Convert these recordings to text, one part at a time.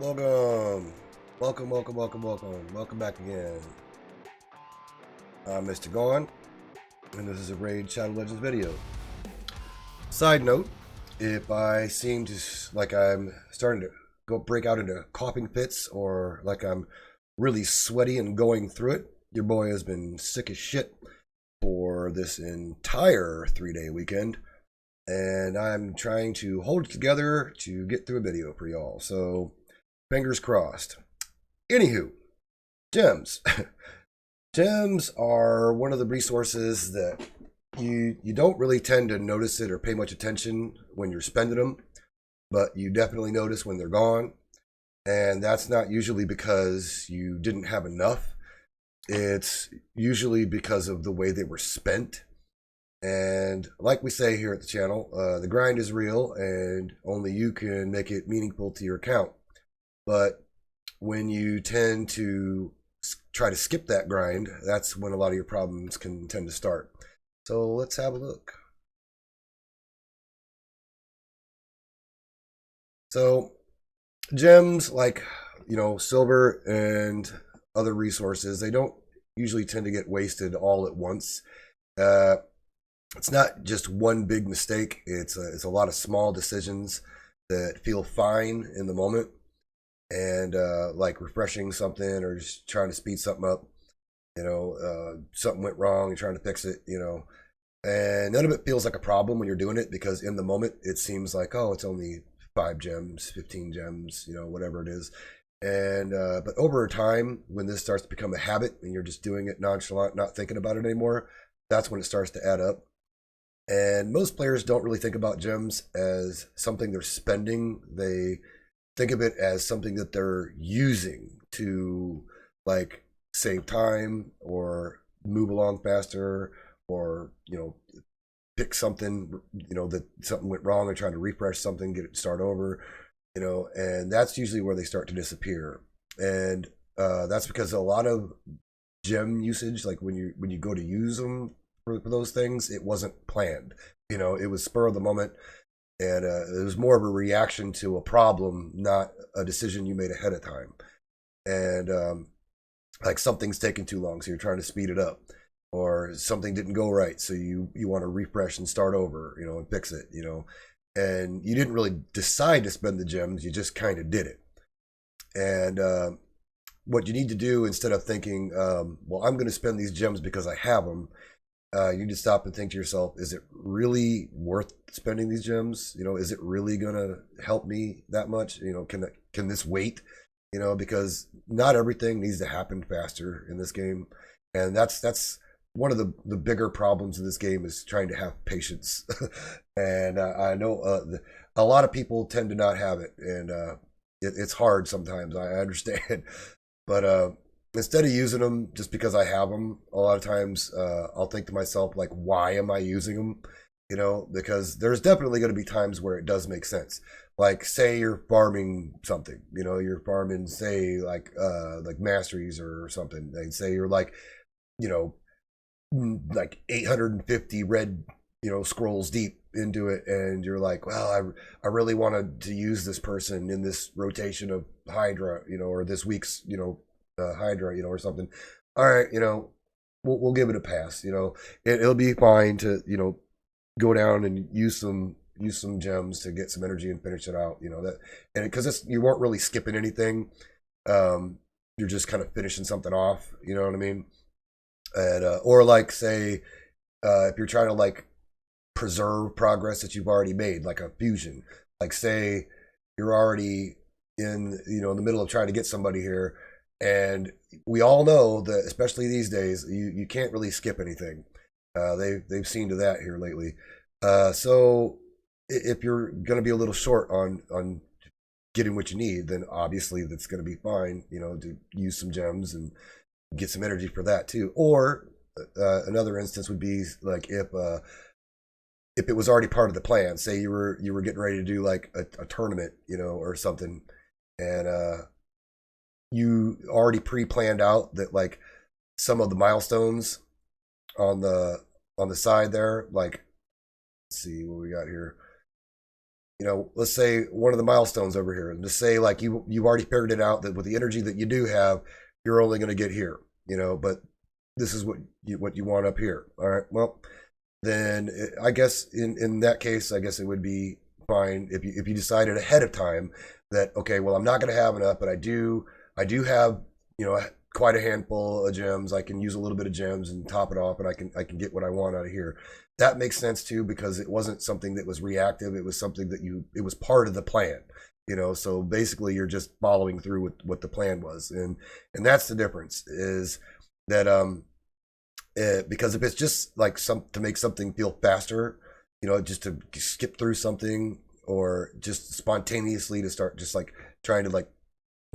Welcome. Welcome back again. I'm Mr.Gone, and this is a Raid Shadow Legends video. Side note, if I seem to like I'm starting to break out into coughing fits or like I'm really sweaty and going through it, your boy has been sick as shit for this entire 3-day weekend, and I'm trying to hold it together to get through a video for y'all. So fingers crossed. Anywho, gems. Gems are one of the resources that you don't really tend to notice it or pay much attention when you're spending them, but you definitely notice when they're gone. And that's not usually because you didn't have enough. It's usually because of the way they were spent. And like we say here at the channel, the grind is real and only you can make it meaningful to your account. But when you tend to try to skip that grind, that's when a lot of your problems can tend to start. So let's have a look. So gems like, silver and other resources, they don't usually tend to get wasted all at once. It's not just one big mistake. It's a lot of small decisions that feel fine in the moment, and like refreshing something or just trying to speed something up. Something went wrong, you're trying to fix it, and none of it feels like a problem when you're doing it, because in the moment it seems like, oh, it's only 5 gems, 15 gems, whatever it is. And but over time, when this starts to become a habit and you're just doing it nonchalant, not thinking about it anymore, that's when it starts to add up. And most players don't really think about gems as something they're spending. They think of it as something that they're using to, like, save time or move along faster, or pick something, that something went wrong and trying to refresh something, get it start over, and that's usually where they start to disappear. And that's because a lot of gem usage, like when you go to use them for those things, it wasn't planned. It was spur of the moment, and it was more of a reaction to a problem, not a decision you made ahead of time. And like something's taking too long, so you're trying to speed it up, or something didn't go right, so you want to refresh and start over, and fix it, and you didn't really decide to spend the gems, you just kind of did it. And what you need to do, instead of thinking, well, I'm going to spend these gems because I have them, you need to stop and think to yourself, is it really worth spending these gems? Is it really going to help me that much? Can this wait? Because not everything needs to happen faster in this game. And that's one of the bigger problems in this game, is trying to have patience. And I know a lot of people tend to not have it, and it's hard sometimes. I understand. But instead of using them just because I have them, a lot of times I'll think to myself, like, why am I using them? Because there's definitely going to be times where it does make sense. Like, say you're farming something, you're farming, say, like masteries or something. And say you're like, like 850 red, scrolls deep into it, and you're like, well, I really wanted to use this person in this rotation of Hydra, or this week's, Hydra, or something. All right, we'll give it a pass. It'll be fine to, go down and use some gems to get some energy and finish it out. That, and because you weren't really skipping anything, you're just kind of finishing something off. You know what I mean? And or like, say, if you're trying to, like, preserve progress that you've already made, like a fusion. Like, say you're already in, in the middle of trying to get somebody here, and we all know that, especially these days, you can't really skip anything. They've seen to that here lately. So if you're going to be a little short on getting what you need, then obviously that's going to be fine. To use some gems and get some energy for that too. Or another instance would be, like, if it was already part of the plan. Say you were getting ready to do, like, a tournament, or something, and you already pre-planned out that, like, some of the milestones on the side there, like, let's see what we got here. let's say one of the milestones over here, and just say like you've already figured it out that with the energy that you do have, you're only going to get here, but this is what you want up here. All right, well, then I guess in that case, I guess it would be fine if you decided ahead of time that okay, well, I'm not going to have enough, but I do have quite a handful of gems. I can use a little bit of gems and top it off, and I can get what I want out of here. That makes sense too because it wasn't something that was reactive. It was something that it was part of the plan. So basically you're just following through with what the plan was, and that's the difference is that because if it's just like some to make something feel faster, just to skip through something or just spontaneously to start just like trying to like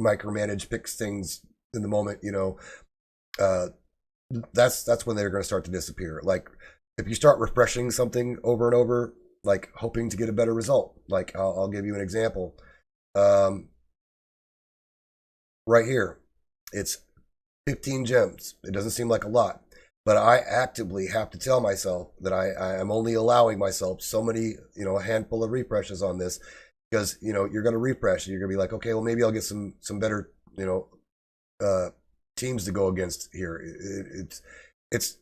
micromanage, fix things in the moment, uh, that's when they're going to start to disappear. Like if you start refreshing something over and over, like hoping to get a better result. Like I'll give you an example. Um, right here, it's 15 gems. It doesn't seem like a lot, but I actively have to tell myself that I am only allowing myself so many, a handful of refreshes on this because, you're going to refresh and you're going to be like, okay, well, maybe I'll get some better, uh, teams to go against here. It's,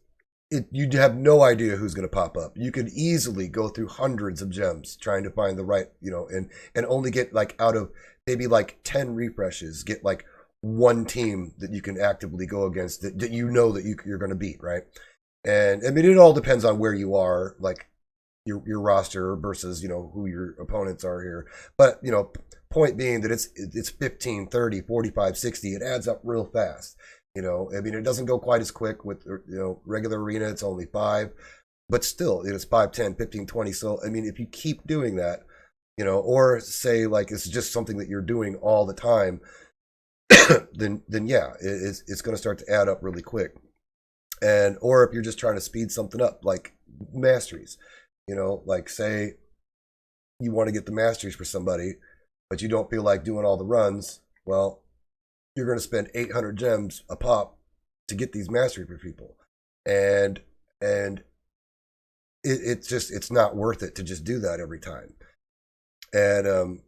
you have no idea who's going to pop up. You could easily go through hundreds of gems trying to find the right, and only get like out of maybe like 10 refreshes, get like one team that you can actively go against that you're going to beat, right? And I mean, it all depends on where you are, like your roster versus who your opponents are here. But point being that it's 15, 30, 45, 60. It adds up real fast. I mean, it doesn't go quite as quick with regular arena. It's only 5, but still it's 5, 10, 15, 20. So I mean, if you keep doing that, or say like it's just something that you're doing all the time, then yeah, it's going to start to add up really quick. And or if you're just trying to speed something up, like masteries, like say you want to get the masteries for somebody, but you don't feel like doing all the runs. Well, you're going to spend 800 gems a pop to get these mastery for people, and it's not worth it to just do that every time. And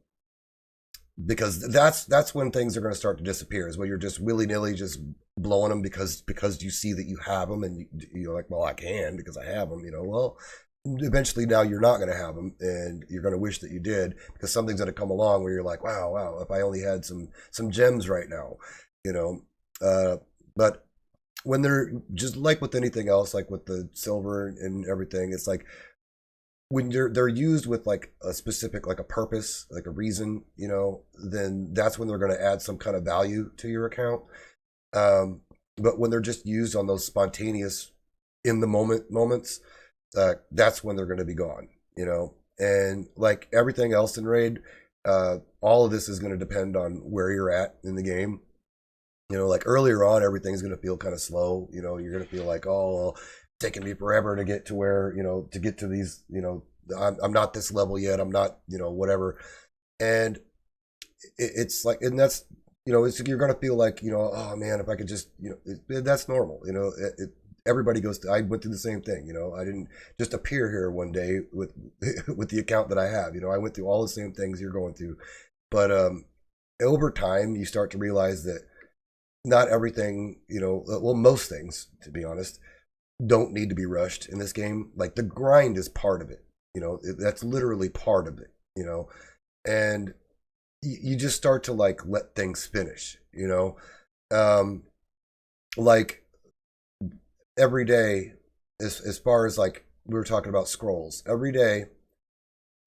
because that's when things are going to start to disappear is when you're just willy-nilly just blowing them because you see that you have them and you're like, well, I can because I have them, well, eventually now you're not going to have them and you're going to wish that you did because something's going to come along where you're like, wow, if I only had some gems right now, but when they're just like with anything else, like with the silver and everything, it's like when they're used with like a specific, like a purpose, like a reason, then that's when they're going to add some kind of value to your account. But when they're just used on those spontaneous in the moments, that's when they're going to be gone, and like everything else in raid, all of this is going to depend on where you're at in the game. Like earlier on, everything's going to feel kind of slow. You're going to feel like, oh, well, taking me forever to get to where, to get to these, I'm not this level yet. I'm not, whatever. And it's like, and that's, you're going to feel like, oh man, if I could just, that's normal. Everybody I went through the same thing. I didn't just appear here one day with, with the account that I have, I went through all the same things you're going through. But, over time, you start to realize that not everything, well, most things, to be honest, don't need to be rushed in this game. Like the grind is part of it. That's literally part of it. And you just start to like let things finish. Like every day, as far as like we were talking about scrolls, every day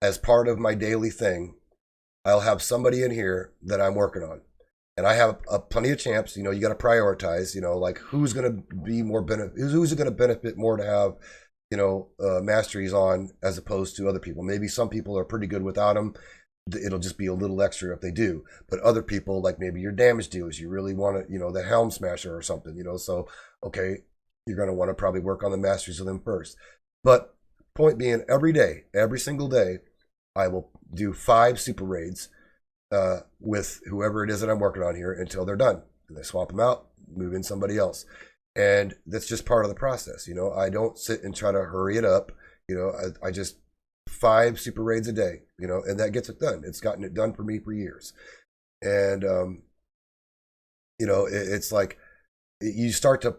as part of my daily thing, I'll have somebody in here that I'm working on. And I have plenty of champs. You got to prioritize. Like who's going to be more who's going to benefit more to have, masteries on as opposed to other people. Maybe some people are pretty good without them. It'll just be a little extra if they do. But other people, like maybe your damage dealers, you really want to, the helm smasher or something. So okay, you're going to want to probably work on the masteries of them first. But point being, every day, every single day, I will do 5 super raids. With whoever it is that I'm working on here until they're done. And I swap them out, move in somebody else. And that's just part of the process. I don't sit and try to hurry it up. I just 5 super raids a day, you know, and that gets it done. It's gotten it done for me for years. And, you know, it's like you start to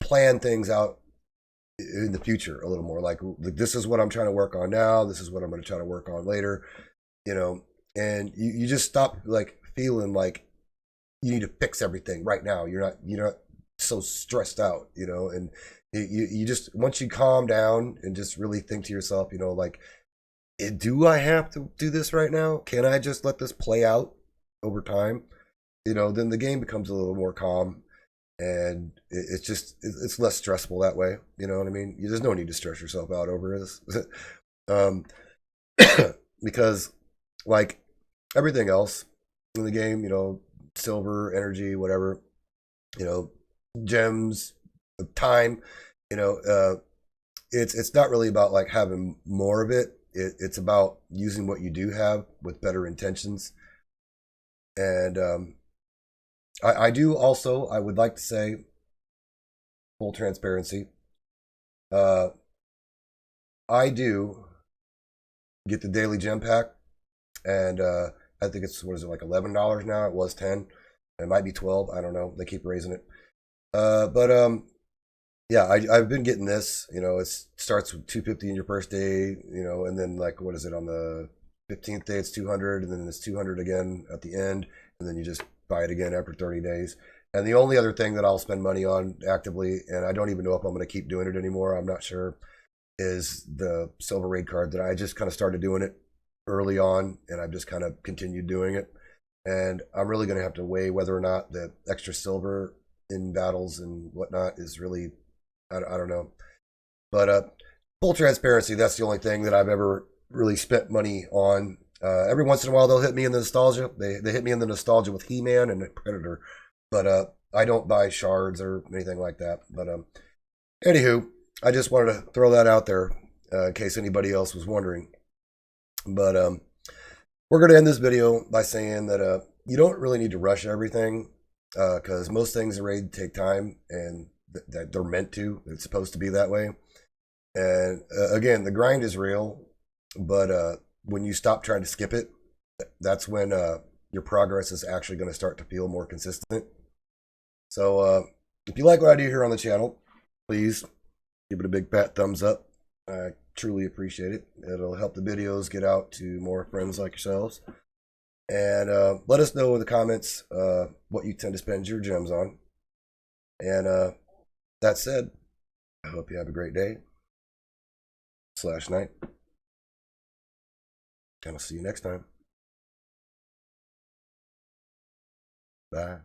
plan things out in the future a little more. Like, this is what I'm trying to work on now. This is what I'm going to try to work on later, you know, and you just stop like feeling like you need to fix everything right now. You're not so stressed out, you know, and you just, once you calm down and just really think to yourself, you know, like, do I have to do this right now? Can I just let this play out over time? You know, then the game becomes a little more calm, and it's just it's less stressful that way. You know what I mean? There's no need to stress yourself out over this, um, because like everything else in the game, you know, silver, energy, whatever, you know, gems, time, you know, it's not really about like having more of it. It's about using what you do have with better intentions. And I do also, I would like to say, full transparency, uh, I do get the daily gem pack, and I think it's, what is it, like $11 now? It was 10. It might be 12. I don't know. They keep raising it. But yeah, I've been getting this. You know, it starts with 250 in your first day. You know, and then like, what is it, on the 15th day? It's 200, and then it's 200 again at the end, and then you just buy it again after 30 days. And the only other thing that I'll spend money on actively, and I don't even know if I'm going to keep doing it anymore, I'm not sure, is the silver raid card that I just kind of started doing it early on, and I've just kind of continued doing it. And I'm really going to have to weigh whether or not the extra silver in battles and whatnot is really, I don't know. But full transparency, that's the only thing that I've ever really spent money on. Every once in a while, they'll hit me in the nostalgia. They hit me in the nostalgia with He-Man and Predator. But I don't buy shards or anything like that. But anywho, I just wanted to throw that out there in case anybody else was wondering. But we're going to end this video by saying that you don't really need to rush everything, because most things in Raid take time, and that they're meant to. It's supposed to be that way. And again, the grind is real, but when you stop trying to skip it, that's when your progress is actually going to start to feel more consistent. So if you like what I do here on the channel, please give it a big fat thumbs up. I truly appreciate it. It'll help the videos get out to more friends like yourselves. And let us know in the comments what you tend to spend your gems on. And that said, I hope you have a great day / night. And I'll see you next time. Bye.